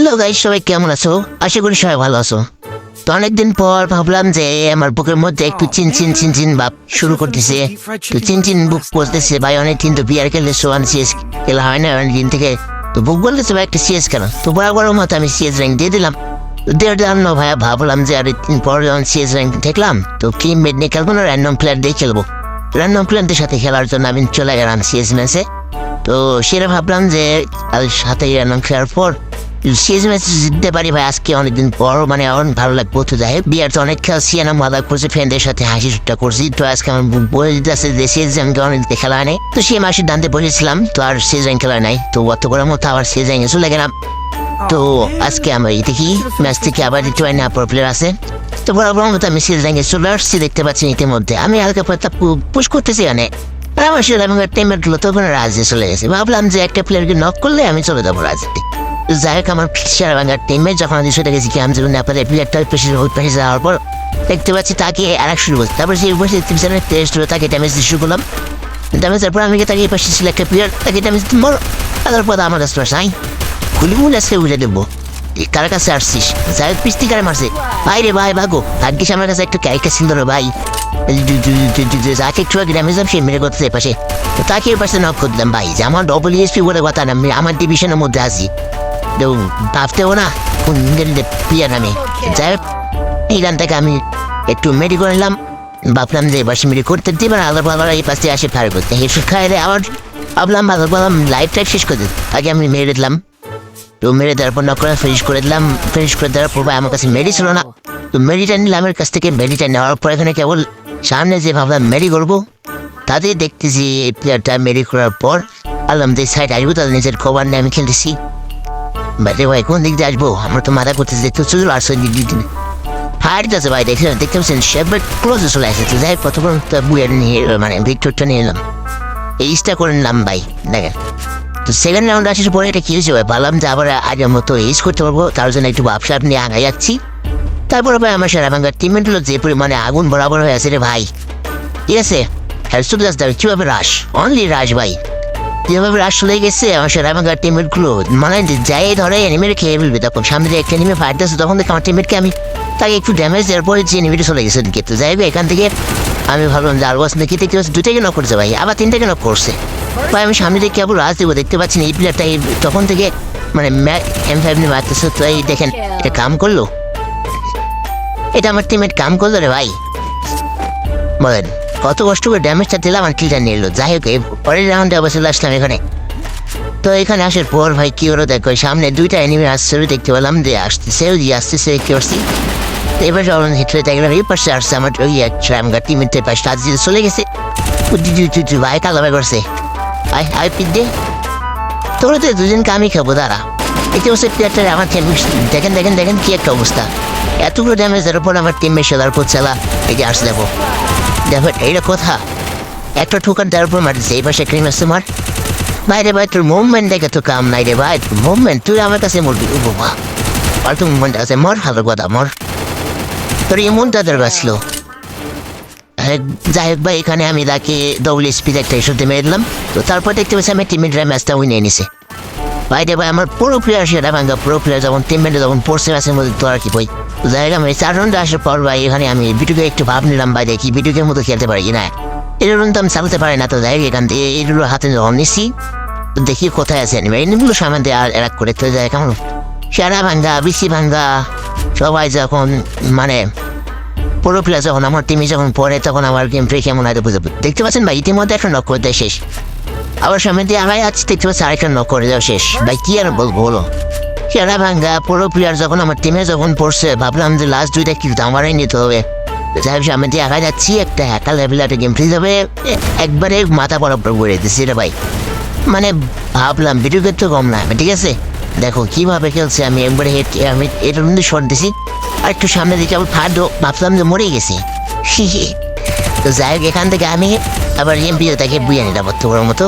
Hello guys, সবাই কেমন আছো? আশা করি সবাই ভালো আছো। তো অনেকদিন পর ভাবলাম যে আমার বুকের মধ্যে একটু চিন ভাব শুরু করতেছে। তো চিন বুক করতেছে ভাই, অনেকদিন তো বিয়ার খেলে সোয়ান সিএস খেলা হয় না অনেকদিন থেকে। তো বুক বলতেছে ভাই একটা সিএস খেলা, তো বরাবর মতো আমি সিএস র্যাঙ্ক দিয়ে দিলাম। দেড় না ভাইয়া, ভাবলাম যে আর দিন পর যখন সিএস র্যাঙ্ক দেখলাম তো টিম মেট নিয়ে খেলবো না, র্যান্ডম প্লেয়ার দিয়ে খেলবো। র্যান্ডম প্লেয়ারদের সাথে খেলার জন্য আমি চলে গেলাম সিএস ম্যাচে। তো সেটা ভাবলাম যে সাথে র্যান্ডম খেলার পর সিএস ম্যাচ জিততে পারি ভাই আজকে অনেকদিন পর, মানে অনেক ভালো লাগবে। তো যাই বিয়ার তো অনেক খেলছি, না মজা করছি, ফ্রেন্ডের সাথে হাসি সুট্টা করছি। তো আজকে আমার বলে দিতে আছে যে সিএস র্যাঙ্কে অনেকদিন খেলা হয় নাই, তো সেই মাসের দান্তে বসেছিলাম, তো আর সিএস র্যাঙ্ক খেলা নাই। তো অত করার মতো আবার সিএস র্যাঙ্কে চলে গেলাম। তো আজকে আমরা দেখি ম্যাচ থেকে আবার দিতে পারি না, প্লেয়ার আছে। তো বরাবর মতো আমি সিএস র্যাঙ্কে চলে আসছি, দেখতে পাচ্ছি ইতিমধ্যে আমি হালকা পাতলা পুশ করতেছি অনেক। আমার সাথে আমি টিমমেট গুলো তখন রাজে চলে গেছে, ভাবলাম যে একটা প্লেয়ারকে নক করলে আমি চলে যাবো রাজনীতি। যাই হোক আমার সেরাবাঙ্গার টিমমেট যখন আমি সেটা গেছি কি আমি যেমন আপনাদের প্লেয়ারটা পেশে যাওয়ার পর দেখতে পাচ্ছি তাকে আর এক শুরু করছে। তারপর সেই উপরে টেস্ট হলো, তাকে ড্যামেজ দিয়ে শুরু করলাম। ড্যামেজের পর আমি তাকে পাশে ছিল একটা প্লেয়ার, তাকে ড্যামেজ মর। তারপর আমার কাছে আই গুলিমুল আজকে উঠে দেবো, কার কাছে আসছিস? যাই হোক পিস্তি কারে মারছে ভাই রে ভাই, ভাগো। ভাগ্যিস আমার কাছে একটা ক্যারেক্টার ছিল রে ভাই, যাকে একটু আগে ড্যামেজ সে মেরে করতে পাশে, তো তাকে এর পাশে নক করে দিলাম ভাই। যে আমার ডবল ইএসপি বলে কথা না, আমি আমার ডিভিশনের মধ্যে আছি, ভাবতেও না কোন প্লেয়ার আমি। যাই হোক এইখান থেকে আমি একটু মেডি করে নিলাম, ভাবলাম যে এবার মেডি করতে দিবেন আলাদা এই পাশে আসে ফায়ার করতে। হেডশট খাইলে আবার ভাবলাম লাইফ টাইফ শেষ করে দিন, আগে আমি মেরে দিলাম। তো মেরে দেওয়ার পর নক করে ফিনিশ করে দিলাম। ফিনিশ করে দেওয়ার পর আমার কাছে মেডি ছিল না, তো মেডিটা নিলাম আমার কাছ থেকে। মেডিটা নেওয়ার পর এখানে কেবল সামনে যে ভাবলাম মেডি করবো, তাদের দেখতেছি এই প্লেয়ারটা মেডি করার পর আলাম যে সাইড আসবো, তাদের নিজের খবর নিয়ে আমি খেলতেছি। বাইরে ভাই কোন দিক দিয়ে আসবো, আমরা তো মাথা করতেছি, দেখতে চলো আর হারতেছে ভাই। দেখতে পাচ্ছেন শেফের ক্লোজে চলে আসে। তো যাই কতক্ষণ বুয়ের নিয়ে মানে ভিক্টরটা নিয়ে এলাম, এইচটা করে নিলাম ভাই। দেখেন তো সেকেন্ড রাউন্ড আসার পরে এটা কি হয়েছে ভাই, ভাবলাম যে আবার আগের মতো এইচ করতে পারবো, তার জন্য একটু ব্যবসা নিয়ে আগাই যাচ্ছি। তারপরে ভাই আমার সেরাবাঙ্গার টিমমেট হলো যে পরিমাণে আগুন বরাবর হয়ে আছে রে ভাই, ঠিক আছে। হেলসুপ দাস দাবি কীভাবে রাশ, অনলি রাশ ভাই, যেভাবে রাশ চলে গেছে আমার সেরাবাঙ্গার টিমমেট গুলো, মানে যাই ধরে এনিমেটে খেয়ে ফেলবে। তখন সামনে একটা এনিমে ফাইট আছে, তখন দেখে আমার টিমমেটকে আমি তাকে একটু ড্যামেজ দেওয়ার পরে যে এনিমেটে চলে গেছে ওদিকে। তো যাই হোক এখান থেকে আমি ভাবলাম যে আর বস নাকি দেখতে পাচ্ছি দুটাকে নক করছে ভাই, আবার তিনটাকে নক করছে ভাই। আমি সামনে থেকে কেবল রাজ দেবো, দেখতে পাচ্ছি না এই প্লেয়ারটা তখন থেকে মানে M5 নিয়ে মারতেছে। তো এই দেখেন এটা কাম করলো, এটা আমার টিমমেট কাম করলো রে ভাই। বলেন কত কষ্ট করে ড্যামেজটা দিলাম আর কিলটা নিয়ে এলো। যাই হোক পরের রাউন্ডে অবশ্যই আসলাম এখানে। তো এখানে আসার পর ভাই কি হলো দেখো, সামনে দুইটা এনিমি আসছে, দেখতে পেলাম যে আসতেছে দেখতে পাচ্ছি। এবার যখন হিটলে দেখলাম এই পাশে আসছে আমার ওই একটা টিমের পাশে সাজিয়ে চলে গেছে। ভাই কালামে করছে আই পিট দে, তোরা তো দুজনকে আমি খাবো দাঁড়া। এতে বসে প্লেয়ারটা আমার দেখেন কি একটা অবস্থা, এতগুলো ড্যামেজ দেওয়ার পর আমার টিম মেশালার পর চালা এই যে আসে দেখো এইটা কথা একটা ঠোকার দেওয়ার পর মারছে। এই পাশে ক্রিম আসছে মার ভাই রে ভাই, তোর মুভমেন্ট দেখে তো কাম নাই রে ভাই, মুভমেন্ট তুই আমার কাছে মরবি। ও বাবা পাল্টু মুভমেন্ট আছে, মর হালো কথা মর, তোর এমনটা দরকার ছিল। যাই হোক ভাই এখানে আমি তাকে WSP একটা ইস্যুতে মেরে দিলাম। তো তারপর দেখতে পাচ্ছি আমি টিমমেটরা ম্যাচটা উইনে নিছে ভাই রে ভাই। আমার পুরো প্লেয়ার সেরাবাঙ্গা পুরো প্লেয়ার যখন টিমমেটে যখন পড়ছে ম্যাচের মধ্যে তো আর কি বই। তো যাই হোক আমি 4 রাউন্ডে আসার পর ভাই এখানে আমি ভিডিওকে একটু ভাব নিলাম ভাই, দেখি ভিডিওকের মতো খেলতে পারি না, এগুলো তো আমি চালাতে পারি না। তো যাই হোক এখান থেকে এগুলো হাতে যখন নিচ্ছি দেখি কোথায় আছে এনিমিগুলো সামনে দিয়ে আর এরাক করে। তো যাই কেমন সেরাবাঙ্গা বিসি ভাঙ্গা সবাই যখন মানে পুরো প্লেয়ার যখন আমার টিমে যখন পড়ে তখন আমার গেম প্লে কেমন হয়তো বুঝে। দেখতে পাচ্ছেন ভাই ইতিমধ্যে একটা নক করে দেয় শেষ, আবার সামনে দিয়ে আগাই যাচ্ছে, দেখতে পাচ্ছি আরেকটা নক করে দেওয়া শেষ। ভাই কি আর বলবো বলো, সেরাবাঙ্গা পুরো প্লেয়ার যখন আমার টিমে যখন পড়ছে ভাবলাম যে লাস্ট দুইটা কিন্তু আমারই নিতে হবে। যাই হোক সামনে দিয়ে আগাই যাচ্ছি, একটা একা লেভেল একটা গেম প্লে যাবে একবারে মাথা বরাবর করে দিচ্ছি রে ভাই। মানে ভাবলাম ভিডিও তো কম না, ঠিক আছে দেখো কিভাবে খেলছে। আমি একবারে আমি এটার মধ্যে শর্ট দিছি আর একটু সামনে দিকে আবার ফাঁদ, ভাবলাম যে মরে গেছি। তো যাই হোক এখান থেকে আমি আবার এমপিও তাকে বুঝে নিলাম তোর মতো।